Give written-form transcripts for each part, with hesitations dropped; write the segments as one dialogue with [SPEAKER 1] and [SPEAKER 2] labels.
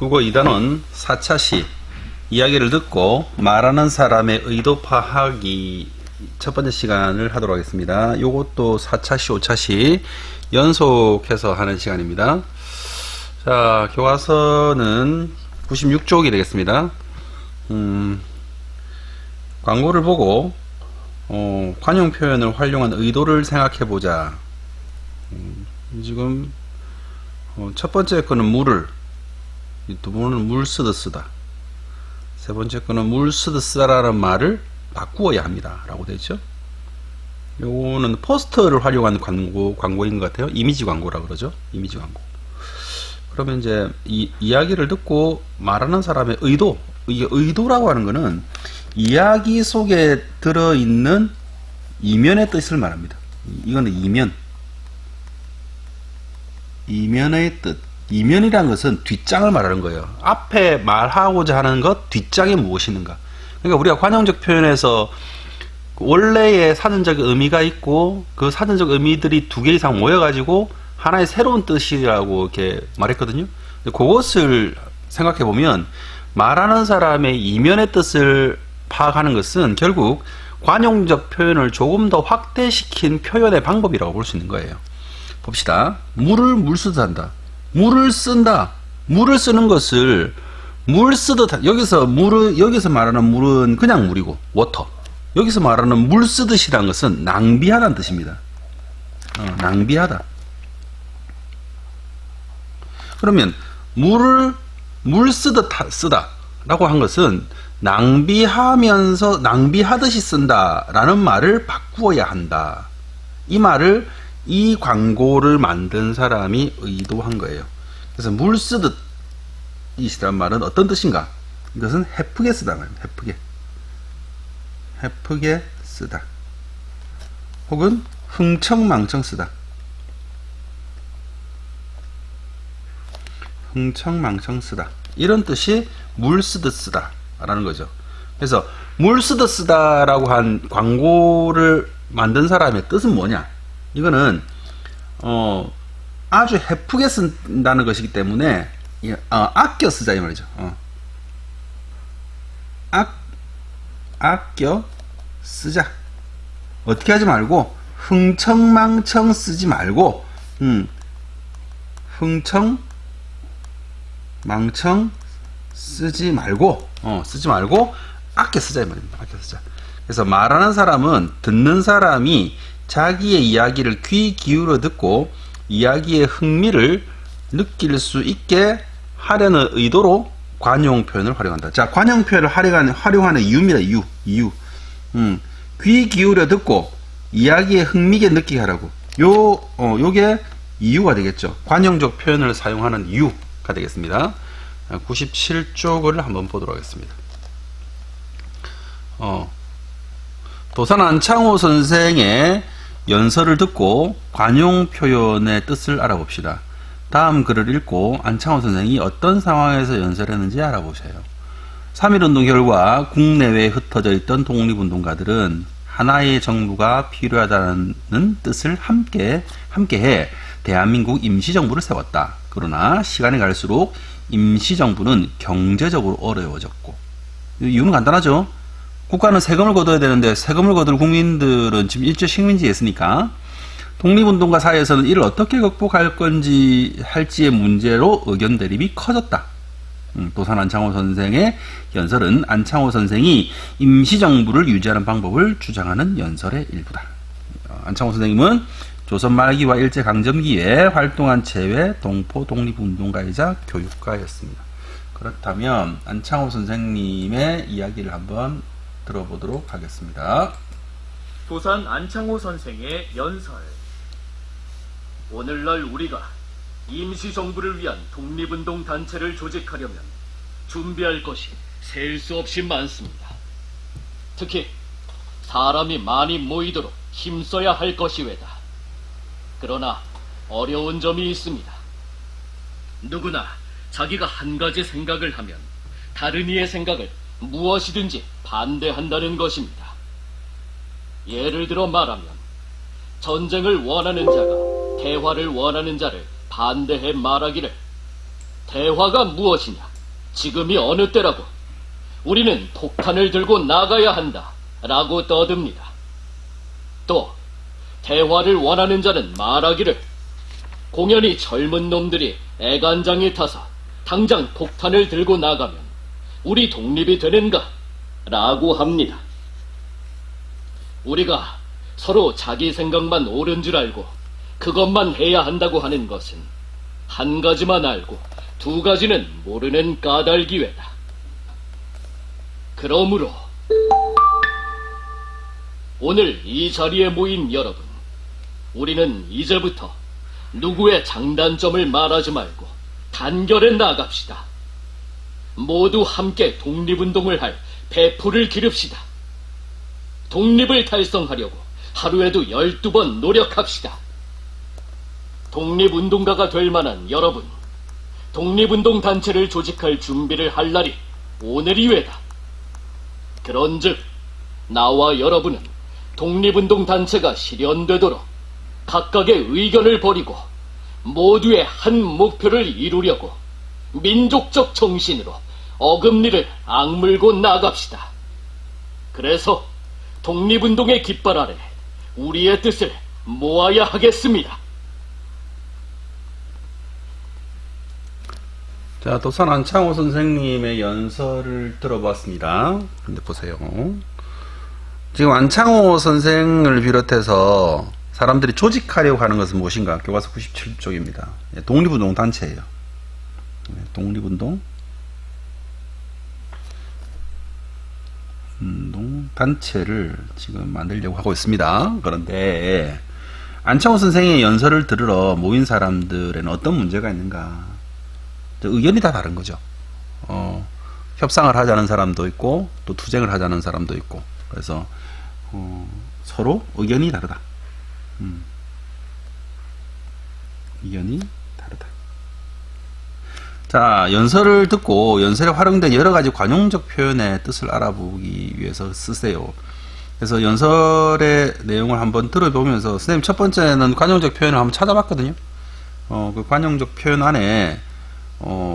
[SPEAKER 1] 국어 2단원 4차 시 이야기를 듣고 말하는 사람의 의도 파악이 첫 번째 시간을 하도록 하겠습니다. 요것도 4차 시, 5차 시 연속해서 하는 시간입니다. 자, 교과서는 96쪽이 되겠습니다. 광고를 보고 관용 표현을 활용한 의도를 생각해보자. 지금 첫 번째 거는 물을, 두 번은 물 쓰듯 쓰다, 세 번째 거는 물 쓰듯 쓰다라는 말을 바꾸어야 합니다 라고 되어 있죠. 요거는 포스터를 활용한 광고인 것 같아요. 이미지 광고라 그러죠. 이미지 광고. 그러면 이제 이 이야기를 듣고 말하는 사람의 의도, 이게 의도라고 하는 거는 이야기 속에 들어있는 이면의 뜻을 말합니다. 이거는 이면의 뜻. 이면이란 것은 뒷장을 말하는 거예요. 앞에 말하고자 하는 것, 뒷장이 무엇이는가. 그러니까 우리가 관용적 표현에서 원래의 사전적 의미가 있고 그 사전적 의미들이 두 개 이상 모여가지고 하나의 새로운 뜻이라고 이렇게 말했거든요. 그것을 생각해 보면 말하는 사람의 이면의 뜻을 파악하는 것은 결국 관용적 표현을 조금 더 확대시킨 표현의 방법이라고 볼 수 있는 거예요. 봅시다. 물을 물 쓰듯 한다. 물을 쓴다. 물을 쓰는 것을 물 쓰듯, 여기서 말하는 물은 그냥 물이고, 워터. 여기서 말하는 물 쓰듯이라는 것은 낭비하다는 뜻입니다. 낭비하다. 그러면 물을 물 쓰듯 쓰다 라고 한 것은 낭비하듯이 쓴다라는 말을 바꾸어야 한다. 이 말을 이 광고를 만든 사람이 의도한 거예요. 그래서 물 쓰듯 이시란 말은 어떤 뜻인가? 이것은 헤프게 쓰다 말입니다. 헤프게 쓰다. 혹은 흥청망청 쓰다. 흥청망청 쓰다. 이런 뜻이 물 쓰듯 쓰다 라는 거죠. 그래서 물 쓰듯 쓰다 라고 한 광고를 만든 사람의 뜻은 뭐냐? 이거는 아주 헤프게 쓴다는 것이기 때문에 아껴 쓰자 이 말이죠. 아껴 쓰자. 어떻게 하지 말고 흥청망청 쓰지 말고 흥청망청 쓰지 말고 아껴 쓰자 이 말입니다. 아껴 쓰자. 그래서 말하는 사람은 듣는 사람이 자기의 이야기를 귀 기울여 듣고 이야기의 흥미를 느낄 수 있게 하려는 의도로 관용 표현을 활용한다. 자, 관용 표현을 활용하는 이유입니다. 이유. 귀 기울여 듣고 이야기의 흥미게 느끼게 하라고. 요게 이유가 되겠죠. 관용적 표현을 사용하는 이유가 되겠습니다. 97쪽을 한번 보도록 하겠습니다. 도산 안창호 선생의 연설을 듣고 관용 표현의 뜻을 알아봅시다. 다음 글을 읽고 안창호 선생이 어떤 상황에서 연설했는지 알아보세요. 3.1운동 결과 국내외에 흩어져 있던 독립운동가들은 하나의 정부가 필요하다는 뜻을 함께해 대한민국 임시정부를 세웠다. 그러나 시간이 갈수록 임시정부는 경제적으로 어려워졌고, 이유는 간단하죠. 국가는 세금을 걷어야 되는데 세금을 거둘 국민들은 지금 일제 식민지에 있으니까 독립운동가 사이에서는 이를 어떻게 극복할 건지 할지의 문제로 의견 대립이 커졌다. 도산 안창호 선생의 연설은 안창호 선생이 임시정부를 유지하는 방법을 주장하는 연설의 일부다. 안창호 선생님은 조선 말기와 일제강점기에 활동한 재외 동포 독립운동가이자 교육가였습니다. 그렇다면 안창호 선생님의 이야기를 한번 들어보도록 하겠습니다.
[SPEAKER 2] 도산 안창호 선생의 연설. 오늘날 우리가 임시정부를 위한 독립운동 단체를 조직하려면 준비할 것이 셀 수 없이 많습니다. 특히 사람이 많이 모이도록 힘써야 할 것이 외다. 그러나 어려운 점이 있습니다. 누구나 자기가 한 가지 생각을 하면 다른 이의 생각을 무엇이든지 반대한다는 것입니다. 예를 들어 말하면 전쟁을 원하는 자가 대화를 원하는 자를 반대해 말하기를 대화가 무엇이냐? 지금이 어느 때라고? 우리는 폭탄을 들고 나가야 한다 라고 떠듭니다. 또 대화를 원하는 자는 말하기를 공연히 젊은 놈들이 애간장에 타서 당장 폭탄을 들고 나가면 우리 독립이 되는가? 라고 합니다. 우리가 서로 자기 생각만 옳은 줄 알고 그것만 해야 한다고 하는 것은 한 가지만 알고 두 가지는 모르는 까닭기회다. 그러므로 오늘 이 자리에 모인 여러분, 우리는 이제부터 누구의 장단점을 말하지 말고 단결해 나갑시다. 모두 함께 독립운동을 할 배풀을 기릅시다. 독립을 달성하려고 하루에도 12번 노력합시다. 독립운동가가 될 만한 여러분, 독립운동 단체를 조직할 준비를 할 날이 오늘이외다. 그런즉 나와 여러분은 독립운동 단체가 실현되도록 각각의 의견을 버리고 모두의 한 목표를 이루려고 민족적 정신으로 어금니를 악물고 나갑시다. 그래서 독립운동의 깃발 아래 우리의 뜻을 모아야 하겠습니다.
[SPEAKER 1] 자, 도산 안창호 선생님의 연설을 들어봤습니다. 근데 보세요. 지금 안창호 선생을 비롯해서 사람들이 조직하려고 하는 것은 무엇인가? 교과서 97쪽입니다. 독립운동 단체예요. 독립운동 단체를 지금 만들려고 하고 있습니다. 그런데 안창호 선생의 연설을 들으러 모인 사람들에는 어떤 문제가 있는가? 의견이 다 다른 거죠. 협상을 하자는 사람도 있고 또 투쟁을 하자는 사람도 있고, 그래서 서로 의견이 다르다. 의견이 다르다. 자, 연설을 듣고 연설에 활용된 여러 가지 관용적 표현의 뜻을 알아보기 위해서 쓰세요. 그래서 연설의 내용을 한번 들어보면서 선생님 첫 번째는 관용적 표현을 한번 찾아봤거든요. 그 관용적 표현 안에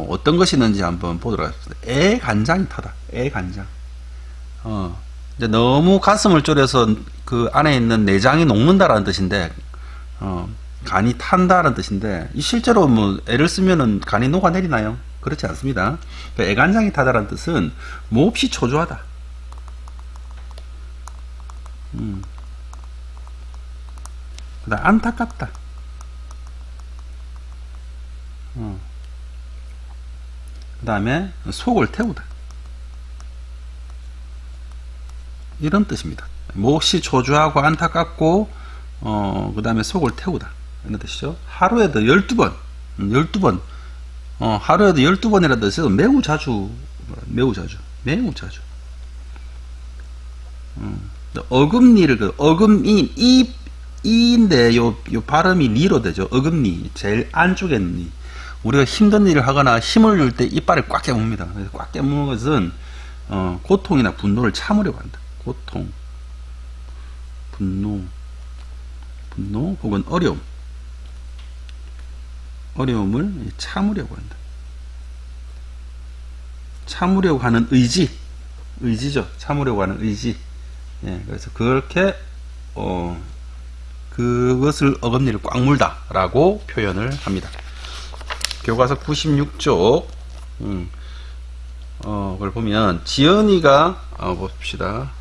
[SPEAKER 1] 어떤 것이 있는지 한번 보도록 하겠습니다. 애간장이 타다. 애간장. 이제 너무 가슴을 졸여서 그 안에 있는 내장이 녹는다라는 뜻인데, 간이 탄다라는 뜻인데, 실제로 뭐 애를 쓰면은 간이 녹아내리나요? 그렇지 않습니다. 애간장이 타다라는 뜻은 몹시 초조하다. 그다음 안타깝다. 그 다음에 속을 태우다, 이런 뜻입니다. 몹시 초조하고 안타깝고 그 다음에 속을 태우다, 이런 뜻이죠. 하루에도 12번 하루에도 12번이라는 뜻은 매우 자주 어금니를 어금니 이인데 요 발음이 니로 되죠. 어금니 제일 안쪽에 있는 니. 우리가 힘든 일을 하거나 힘을 줄 때 이빨을 꽉 깨뭅니다. 그래서 꽉 깨무는 것은 고통이나 분노를 참으려고 한다. 고통, 분노 혹은 어려움을 참으려고 한다. 참으려고 하는 의지죠. 참으려고 하는 의지. 예, 그래서 그렇게 그것을 어금니를 꽉 물다라고 표현을 합니다. 교과서 96쪽 그걸 보면 지연이가 봅시다.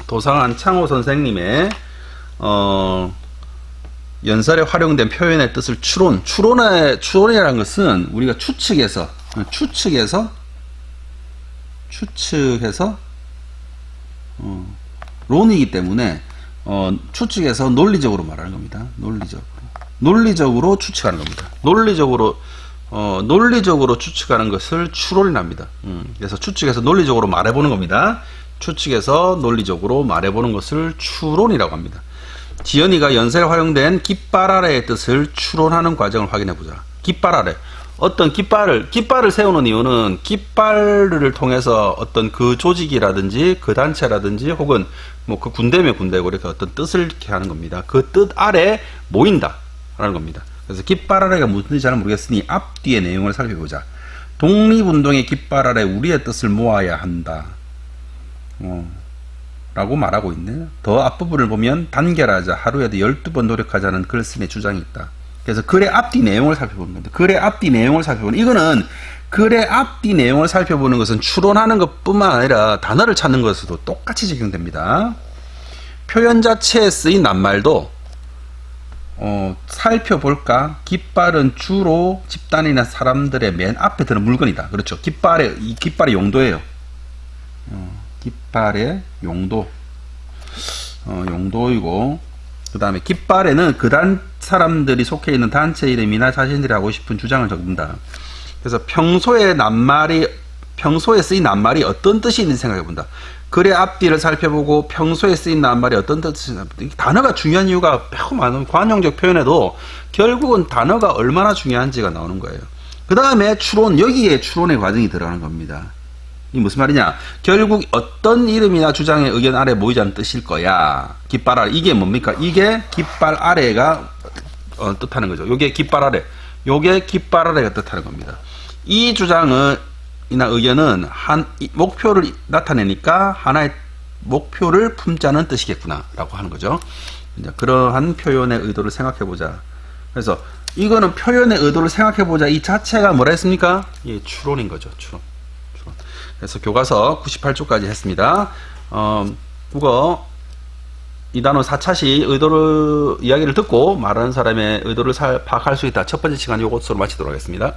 [SPEAKER 1] 도상 안창호 선생님의 연설에 활용된 표현의 뜻을 추론이라는 것은 우리가 추측해서 론이기 때문에 추측해서 논리적으로 말하는 겁니다. 논리적으로 추측하는 겁니다. 논리적으로 추측하는 것을 추론이랍니다. 그래서 추측해서 논리적으로 말해보는 겁니다. 추측해서 논리적으로 말해보는 것을 추론이라고 합니다. 지연이가 연설에 활용된 깃발 아래의 뜻을 추론하는 과정을 확인해보자. 깃발 아래. 어떤 깃발을 세우는 이유는 깃발을 통해서 어떤 그 조직이라든지 그 단체라든지 혹은 뭐 그 군대면 군대고 이렇게 어떤 뜻을 이렇게 하는 겁니다. 그 뜻 아래 모인다 라는 겁니다. 그래서 깃발 아래가 무슨 뜻인지 잘 모르겠으니 앞뒤의 내용을 살펴보자. 독립운동의 깃발 아래 우리의 뜻을 모아야 한다. 라고 말하고 있네요. 더 앞부분을 보면 단결하자, 하루에도 12번 노력하자는 글쓴이의 주장이 있다. 그래서 글의 앞뒤 내용을 살펴보는 건데, 글의 앞뒤 내용을 살펴보는, 이거는 글의 앞뒤 내용을 살펴보는 것은 추론하는 것뿐만 아니라 단어를 찾는 것에도 똑같이 적용됩니다. 표현 자체에 쓰인 낱말도 살펴볼까? 깃발은 주로 집단이나 사람들의 맨 앞에 드는 물건이다. 그렇죠. 깃발의 용도예요. 깃발의 용도. 용도이고, 그 다음에 깃발에는 그단 사람들이 속해 있는 단체 이름이나 자신들이 하고 싶은 주장을 적는다. 그래서 평소에 쓰인 낱말이 어떤 뜻이 있는지 생각해 본다. 글의 앞뒤를 살펴보고 평소에 쓰인 낱말이 어떤 뜻이 있는지. 단어가 중요한 이유가 매우 많은, 관용적 표현에도 결국은 단어가 얼마나 중요한지가 나오는 거예요. 그 다음에 추론, 여기에 추론의 과정이 들어가는 겁니다. 이 무슨 말이냐? 결국 어떤 이름이나 주장의 의견 아래 모이자는 뜻일 거야. 깃발 아래. 이게 뭡니까? 이게 깃발 아래가 뜻하는 거죠. 요게 깃발 아래. 요게 깃발 아래가 뜻하는 겁니다. 이 주장은 이나 의견은 목표를 나타내니까 하나의 목표를 품자는 뜻이겠구나 라고 하는 거죠. 이제 그러한 표현의 의도를 생각해 보자. 그래서 이거는 표현의 의도를 생각해 보자. 이 자체가 뭐라 했습니까? 예, 추론인 거죠. 추론. 그래서 교과서 98쪽까지 했습니다. 국어 이 단원 4차시 이야기를 듣고 말하는 사람의 의도를 파악할 수 있다. 첫 번째 시간 요것으로 마치도록 하겠습니다.